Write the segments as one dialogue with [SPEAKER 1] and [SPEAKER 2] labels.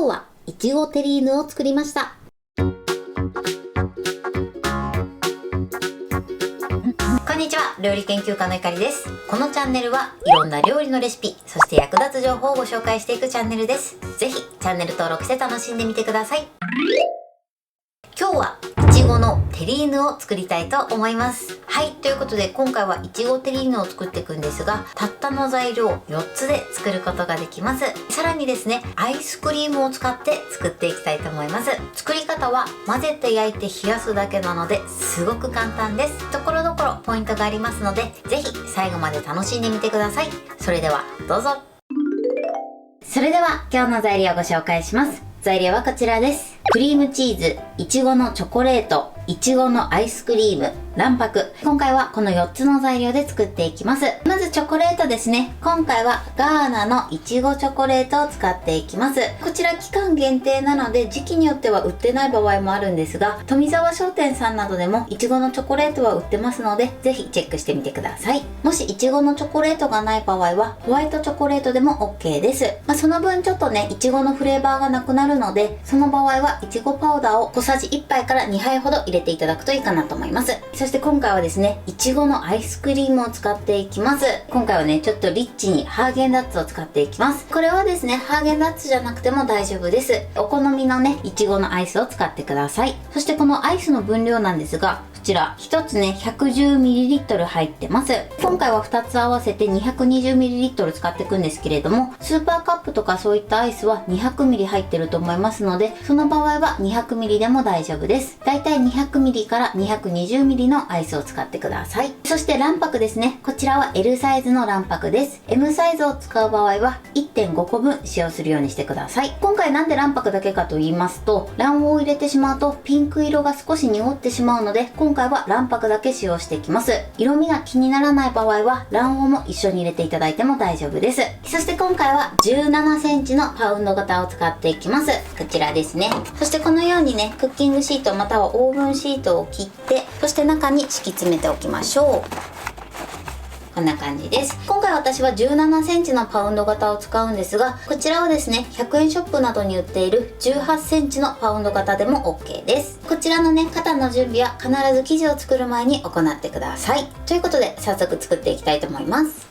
[SPEAKER 1] 今日はいちごテリーヌを作りました。こんにちは、料理研究家のゆかりです。このチャンネルはいろんな料理のレシピ、そして役立つ情報をご紹介していくチャンネルです。ぜひチャンネル登録して楽しんでみてください。今日はいちごのテリーヌを作りたいと思います。はい、ということで今回はいちごテリーヌを作っていくんですが、たったの材料4つで作ることができます。さらにですね、アイスクリームを使って作っていきたいと思います。作り方は混ぜて焼いて冷やすだけなのですごく簡単です。ところどころポイントがありますので、ぜひ最後まで楽しんでみてください。それではどうぞ。それでは今日の材料をご紹介します。材料はこちらです。クリームチーズ、いちごのチョコレート、いちごのアイスクリーム、卵白。今回はこの4つの材料で作っていきます。まずチョコレートですね。今回はガーナのいちごチョコレートを使っていきます。こちら期間限定なので時期によっては売ってない場合もあるんですが、富沢商店さんなどでもいちごのチョコレートは売ってますので、ぜひチェックしてみてください。もしいちごのチョコレートがない場合はホワイトチョコレートでも OK です。その分ちょっとね、いちごのフレーバーがなくなるので、その場合はいちごパウダーを小さじ1杯から2杯ほど入れていただくといいかなと思います。そして今回はですね、いちごのアイスクリームを使っていきます。今回はね、ちょっとリッチにハーゲンダッツを使っていきます。これはですね、ハーゲンダッツじゃなくても大丈夫です。お好みのね、いちごのアイスを使ってください。そしてこのアイスの分量なんですが、こちら1つね 110ml 入ってます。今回は2つ合わせて 220ml 使っていくんですけれども、スーパーカップとかそういったアイスは 200ml 入ってると思いますので、その場合は 200ml でも大丈夫です。だいたい 200ml から 220ml のアイスを使ってください。そして卵白ですね。こちらは L サイズの卵白です。M サイズを使う場合は 1.5 個分使用するようにしてください。今回なんで卵白だけかと言いますと、卵黄を入れてしまうとピンク色が少し濁ってしまうので、今回は卵白だけ使用していきます。色味が気にならない場合は卵黄も一緒に入れていただいても大丈夫です。そして今回は 17cm のパウンド型を使っていきます。こちらですね。そしてこのようにね、クッキングシートまたはオーブンシートを切って、そして中に敷き詰めておきましょう。こんな感じです。今回私は 17cm のパウンド型を使うんですが、こちらはですね、100円ショップなどに売っている 18cm のパウンド型でも OK です。こちらのね、型の準備は必ず生地を作る前に行ってください。ということで早速作っていきたいと思います。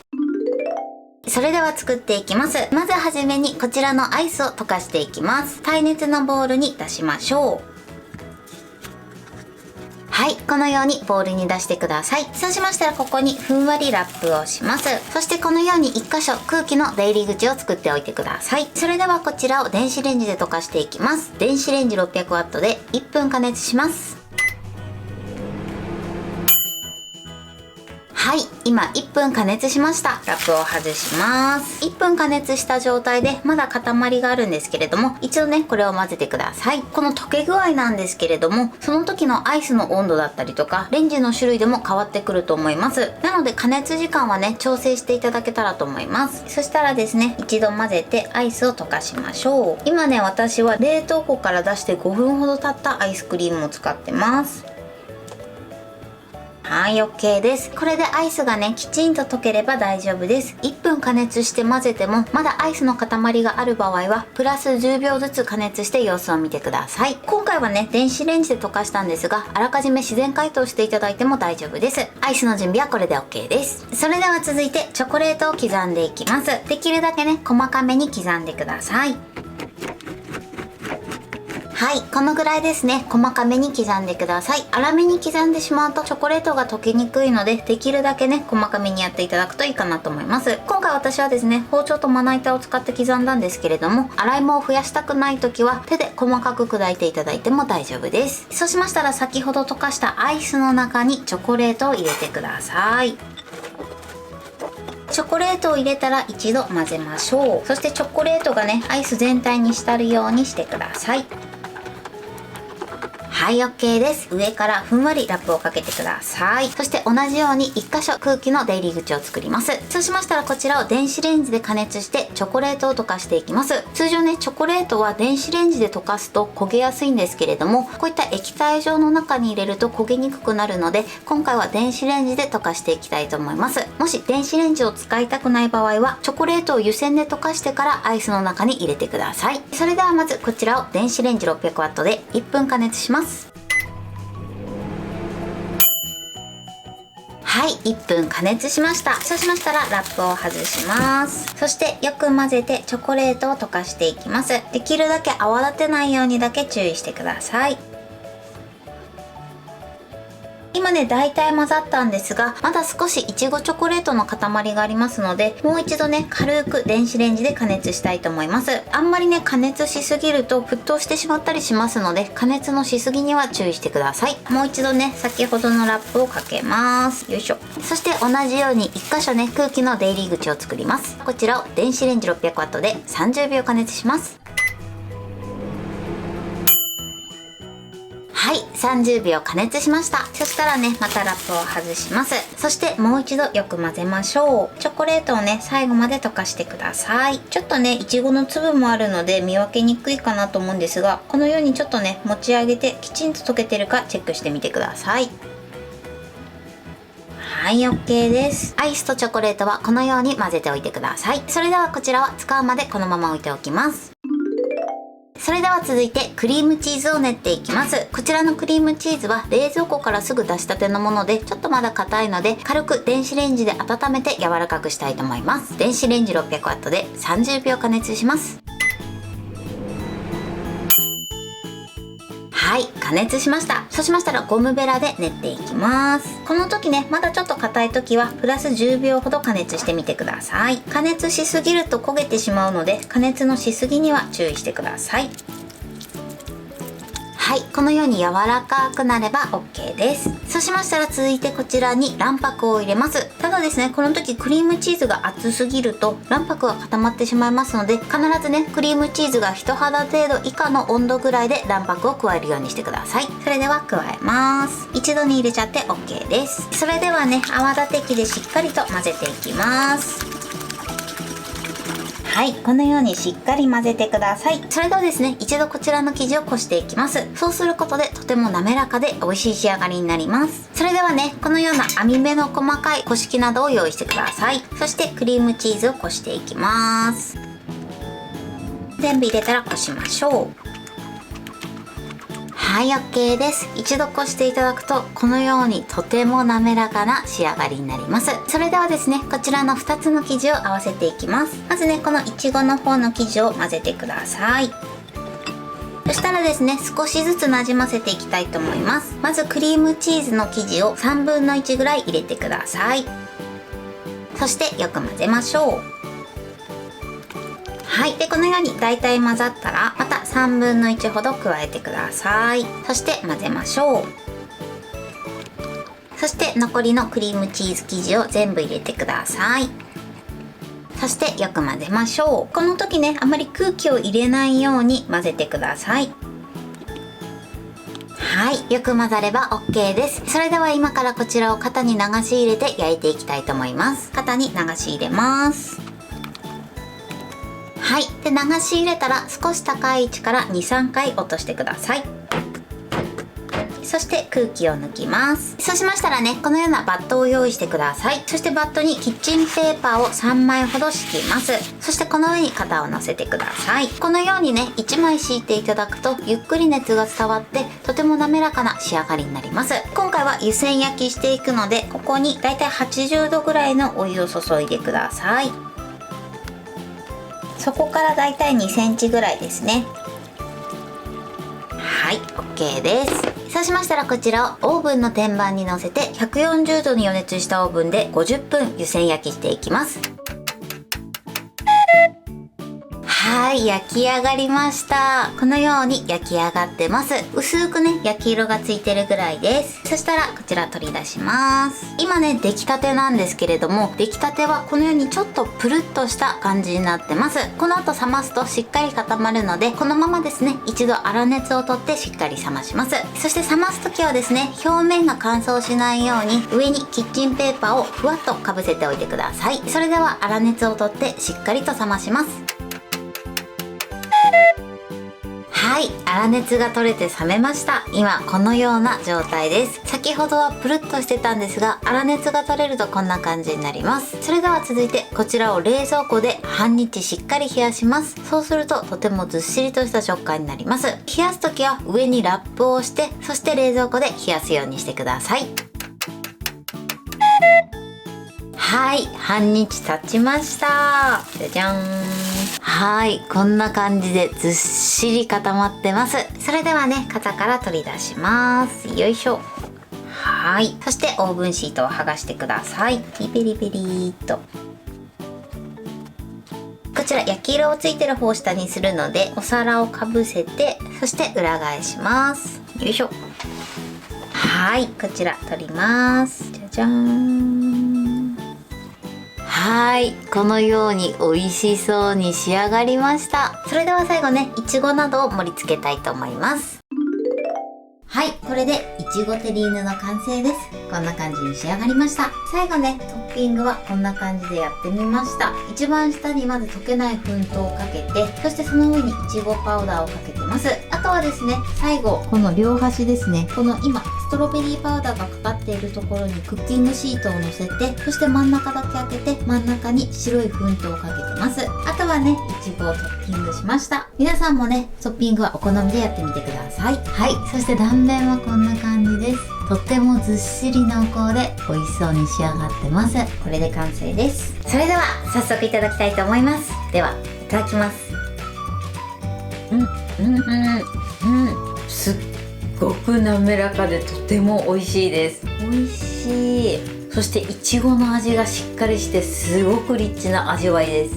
[SPEAKER 1] それでは作っていきます。まずはじめにこちらのアイスを溶かしていきます。耐熱のボウルに出しましょう。はい、このようにボウルに出してください。そうしましたらここにふんわりラップをします。そしてこのように1箇所空気の出入り口を作っておいてください。それではこちらを電子レンジで溶かしていきます。電子レンジ 600W で1分加熱します。はい、今1分加熱しました。ラップを外します。1分加熱した状態でまだ塊があるんですけれども、一度ねこれを混ぜてください。この溶け具合なんですけれども、その時のアイスの温度だったりとかレンジの種類でも変わってくると思います。なので加熱時間はね調整していただけたらと思います。そしたらですね、一度混ぜてアイスを溶かしましょう。今ね、私は冷凍庫から出して5分ほど経ったアイスクリームを使ってます。はい、 OK です。これでアイスがねきちんと溶ければ大丈夫です。1分加熱して混ぜてもまだアイスの塊がある場合はプラス10秒ずつ加熱して様子を見てください。今回はね電子レンジで溶かしたんですが、あらかじめ自然解凍していただいても大丈夫です。アイスの準備はこれで OK です。それでは続いてチョコレートを刻んでいきます。できるだけね細かめに刻んでください。はい、このぐらいですね。細かめに刻んでください。粗めに刻んでしまうとチョコレートが溶けにくいので、できるだけね細かめにやっていただくといいかなと思います。今回私はですね、包丁とまな板を使って刻んだんですけれども、洗い物を増やしたくない時は手で細かく砕いていただいても大丈夫です。そうしましたら先ほど溶かしたアイスの中にチョコレートを入れてください。チョコレートを入れたら一度混ぜましょう。そしてチョコレートがねアイス全体に浸るようにしてください。はい、OK です。上からふんわりラップをかけてください。そして同じように1箇所空気の出入り口を作ります。そうしましたらこちらを電子レンジで加熱してチョコレートを溶かしていきます。通常ね、チョコレートは電子レンジで溶かすと焦げやすいんですけれども、こういった液体状の中に入れると焦げにくくなるので、今回は電子レンジで溶かしていきたいと思います。もし電子レンジを使いたくない場合は、チョコレートを湯煎で溶かしてからアイスの中に入れてください。それではまずこちらを電子レンジ 600W で1分加熱します。はい、1分加熱しました。そうしましたらラップを外します。そしてよく混ぜてチョコレートを溶かしていきます。できるだけ泡立てないようにだけ注意してください。今ね、大体混ざったんですが、まだ少しいちごチョコレートの塊がありますので、もう一度ね、軽く電子レンジで加熱したいと思います。あんまりね、加熱しすぎると沸騰してしまったりしますので、加熱のしすぎには注意してください。もう一度ね、先ほどのラップをかけます。よいしょ。そして同じように1箇所ね、空気の出入り口を作ります。こちらを電子レンジ 600W で30秒加熱します。はい、30秒加熱しました。そしたらね、またラップを外します。そしてもう一度よく混ぜましょう。チョコレートをね、最後まで溶かしてください。ちょっとね、いちごの粒もあるので見分けにくいかなと思うんですが、このようにちょっとね、持ち上げてきちんと溶けてるかチェックしてみてください。はい、OK です。アイスとチョコレートはこのように混ぜておいてください。それではこちらは使うまでこのまま置いておきます。それでは続いてクリームチーズを練っていきます。こちらのクリームチーズは冷蔵庫からすぐ出したてのもので、ちょっとまだ硬いので軽く電子レンジで温めて柔らかくしたいと思います。電子レンジ 600W で30秒加熱します。はい、加熱しました。そうしましたらゴムベラで練っていきます。この時ね、まだちょっと硬い時はプラス10秒ほど加熱してみてください。加熱しすぎると焦げてしまうので、加熱のしすぎには注意してください。はい、このように柔らかくなれば OK です。そうしましたら続いてこちらに卵白を入れます。ただですね、この時クリームチーズが熱すぎると卵白が固まってしまいますので、必ずね、クリームチーズが人肌程度以下の温度ぐらいで卵白を加えるようにしてください。それでは加えます。一度に入れちゃって OK です。それではね、泡立て器でしっかりと混ぜていきます。はい、このようにしっかり混ぜてください。それではですね、一度こちらの生地をこしていきます。そうすることでとても滑らかで美味しい仕上がりになります。それではね、このような網目の細かいこし器などを用意してください。そしてクリームチーズをこしていきます。全部入れたらこしましょう。はい、OK です。一度こしていただくとこのようにとても滑らかな仕上がりになります。それではですね、こちらの2つの生地を合わせていきます。まずね、このいちごの方の生地を混ぜてください。そしたらですね、少しずつなじませていきたいと思います。まずクリームチーズの生地を3分の1ぐらい入れてください。そしてよく混ぜましょう。はい、でこのようにだいたい混ざったらまた3分の1ほど加えてください。そして混ぜましょう。そして残りのクリームチーズ生地を全部入れてください。そしてよく混ぜましょう。この時ね、あまり空気を入れないように混ぜてください。はい、よく混ざれば OK です。それでは今からこちらを型に流し入れて焼いていきたいと思います。型に流し入れます。はい、で流し入れたら少し高い位置から 2,3 回落としてください。そして空気を抜きます。そうしましたらね、このようなバットを用意してください。そしてバットにキッチンペーパーを3枚ほど敷きます。そしてこの上に型を乗せてください。このようにね、1枚敷いていただくとゆっくり熱が伝わってとても滑らかな仕上がりになります。今回は湯煎焼きしていくので、ここにだいたい80度ぐらいのお湯を注いでください。そこからだいたい2センチぐらいですね。はい、OK です。そうしましたらこちらをオーブンの天板に乗せて140度に予熱したオーブンで50分湯煎焼きしていきます。ははい、焼き上がりました。このように焼き上がってます。薄くね、焼き色がついてるぐらいです。そしたらこちら取り出します。今ね、出来たてなんですけれども、出来たてはこのようにちょっとプルッとした感じになってます。この後冷ますとしっかり固まるので、このままですね、一度粗熱を取ってしっかり冷まします。そして冷ます時はですね、表面が乾燥しないように上にキッチンペーパーをふわっとかぶせておいてください。それでは粗熱を取ってしっかりと冷まします。はい、粗熱が取れて冷めました。今このような状態です。先ほどはプルッとしてたんですが、粗熱が取れるとこんな感じになります。それでは続いてこちらを冷蔵庫で半日しっかり冷やします。そうするととてもずっしりとした食感になります。冷やす時は上にラップをして、そして冷蔵庫で冷やすようにしてください。はい、半日経ちました。じゃじゃん。はい、こんな感じでずっしり固まってます。それではね、型から取り出します。よいしょ。はい、そしてオーブンシートを剥がしてください。ペリペリっと。こちら焼き色をついてる方を下にするので、お皿をかぶせて、そして裏返します。よいしょ。はい、こちら取ります。じゃじゃーん。はい、このように美味しそうに仕上がりました。それでは最後ね、いちごなどを盛り付けたいと思います。はい、これでいちごテリーヌの完成です。こんな感じに仕上がりました。最後ね、トッピングはこんな感じでやってみました。一番下にまず溶けない粉糖をかけて、そしてその上にいちごパウダーをかけてます。あとはですね、最後この両端ですね、この今ストロベリーパウダーがかかっているところにクッキングシートを乗せて、そして真ん中だけ開けて真ん中に白い粉糖をかけてます。あとはね、いちごをトッピングしました。皆さんもね、トッピングはお好みでやってみてください。はい、そして断面はこんな感じです。とってもずっしり濃厚で美味しそうに仕上がってます。これで完成です。それでは早速いただきたいと思います。では、いただきます。すっごく滑らかでとても美味しいです。美味しい。そしていちごの味がしっかりしてすごくリッチな味わいです。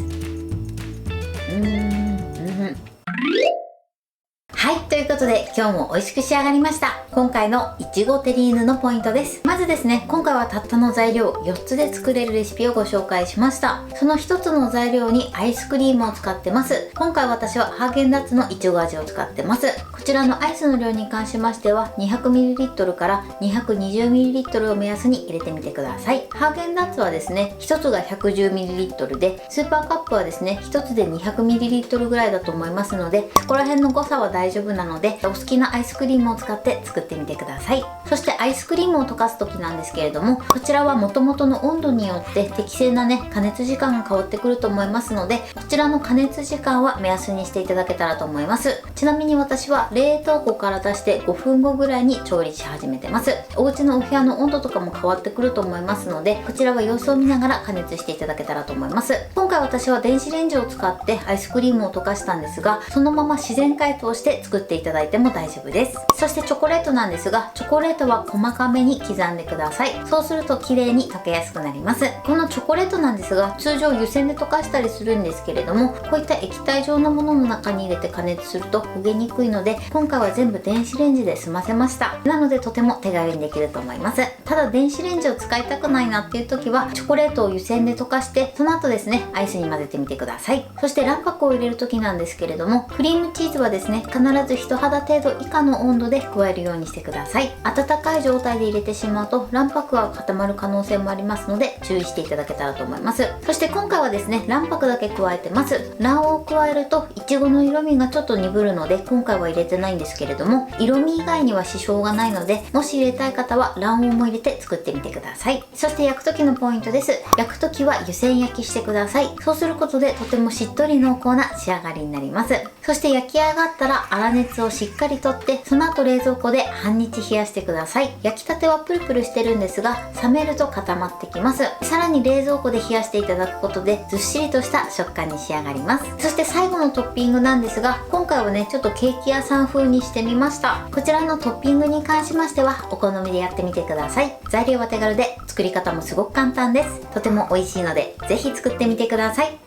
[SPEAKER 1] はい、ということで今日も美味しく仕上がりました。今回のいちごテリーヌのポイントです。まずですね、今回はたったの材料4つで作れるレシピをご紹介しました。その1つの材料にアイスクリームを使ってます。今回私はハーゲンダッツのいちご味を使ってます。こちらのアイスの量に関しましては 200ml から 220ml を目安に入れてみてください。ハーゲンダッツはですね、1つが 110ml で、スーパーカップはですね、1つで 200ml ぐらいだと思いますので、そこら辺の誤差は大丈夫なので、お好きなアイスクリームを使って作ってみてください。そしてアイスクリームを溶かす時なんですけれども、こちらは元々の温度によって適正なね、加熱時間が変わってくると思いますので、こちらの加熱時間は目安にしていただけたらと思います。ちなみに私は冷凍庫から出して5分後ぐらいに調理し始めてます。お家のお部屋の温度とかも変わってくると思いますので、こちらは様子を見ながら加熱していただけたらと思います。今回私は電子レンジを使ってアイスクリームを溶かしたんですが、そのまま自然解凍して作っていただいても大丈夫です。そしてチョコレートなんですが、チョコレートは細かめに刻んでください。そうすると綺麗に溶けやすくなります。このチョコレートなんですが、通常湯煎で溶かしたりするんですけれども、こういった液体状のものの中に入れて加熱すると焦げにくいので、今回は全部電子レンジで済ませました。なのでとても手軽にできると思います。ただ電子レンジを使いたくないなっていう時は、チョコレートを湯煎で溶かして、その後ですね、アイスに混ぜてみてください。そして卵白を入れる時なんですけれども、クリームチーズはですね、必ず人肌程度以下の温度で加えるようにしてください。温かい状態で入れてしまうと卵白が固まる可能性もありますので、注意していただけたらと思います。そして今回はですね、卵白だけ加えてます。卵黄を加えるといちごの色味がちょっと鈍るので、今回は入れてないんですけれども、色味以外には支障がないので、もし入れたい方は卵黄も入れて作ってみてください。そして焼く時のポイントです。焼く時は湯煎焼きしてください。そうすることでとてもしっとり濃厚な仕上がりになります。そして焼き上がったら粗熱をしっかりとって、その後冷蔵庫で半日冷やしてください。焼きたてはプルプルしてるんですが、冷めると固まってきます。さらに冷蔵庫で冷やしていただくことでずっしりとした食感に仕上がります。そして最後のトッピングなんですが、今回はね、ちょっとケーキ屋さん風にしてみました。こちらのトッピングに関しましてはお好みでやってみてください。材料は手軽で作り方もすごく簡単です。とても美味しいのでぜひ作ってみてください。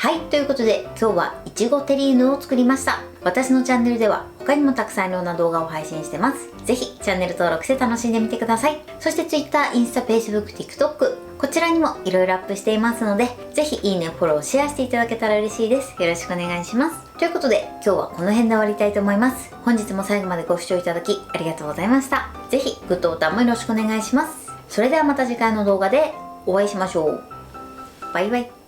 [SPEAKER 1] はい、ということで今日はいちごテリーヌを作りました。私のチャンネルでは他にもたくさんいろんな動画を配信してます。ぜひチャンネル登録して楽しんでみてください。そして Twitter、インスタ、Facebook、TikTok こちらにもいろいろアップしていますので、ぜひいいね、フォロー、シェアしていただけたら嬉しいです。よろしくお願いします。ということで今日はこの辺で終わりたいと思います。本日も最後までご視聴いただきありがとうございました。ぜひグッドボタンもよろしくお願いします。それではまた次回の動画でお会いしましょう。バイバイ。